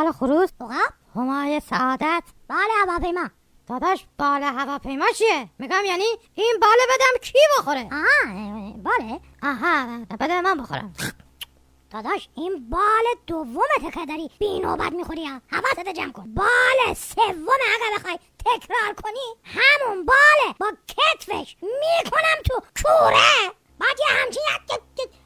بال خروس، عقب؟ همای سعادت. بال هواپیما. داداش بال هواپیما چیه؟ میگم یعنی این بال بدم کی بخوره؟ باله؟ آها بده من بخورم. داداش این بال دومته که داری بی نوبت میخوری ها. حواست جمع کن. بال سومه اگه بخوای تکرار کنی همون باله با کتفش میکنم تو کوره. بعد یه همچین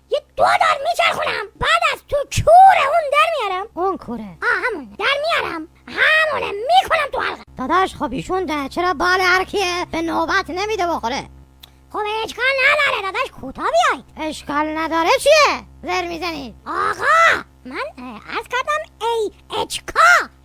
یه دو دار میچرخونم. بعد از تو کوره اون در میارم. اون کوره همون در میارم. همونه میکنم تو حلقه. داداش خب ایشون ده چرا بال هرکیه به نوبت نمیده بخوره؟ خب اشکال نداره داداش کوتاه بیایید. اشکال نداره چیه؟ زر میزنید؟ آقا من عرض کردم AHK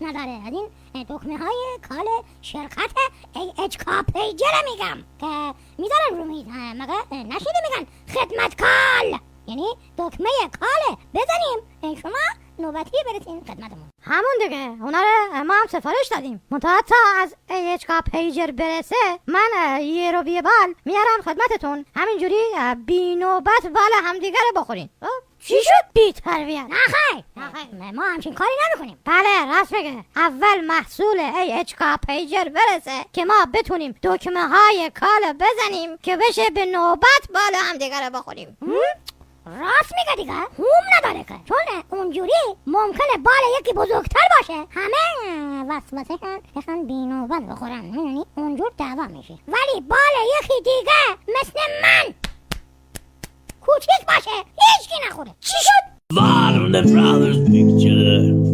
نداره. از این دکمه های کال شرکت AHK پیجر میگم که میذارن رو میز. مگه نشیده میگن خدمت کال، یعنی دکمه کاله بزنیم شما نوبتی برسین خدمتمون. همون دیگه اونا رو ما هم سفارش دادیم. منتها تا از AHK پیجر برسه من یه رو بیه بال میارم خدمتتون. همینجوری بی نوبت بال همدیگه رو بخورین. چی شد بی تربیت؟ نه ما همچین کاری نمیکنیم. بله راست میگه. اول محصول AHK پیجر برسه که ما بتونیم دکمه های کال بزنیم که بشه به نوبت بال همدیگه رو بخوریم. راست میگه دیگه. هم نداره که چون اونجوری ممکنه بال یکی بزرگتر باشه همه وسوسه هم بی نوبت بخورن. یعنی اونجور دعوا میشه. ولی بال یکی دیگه مثل من کوچیک باشه هیچکی نخوره. چی شد؟ Warner Brothers Picture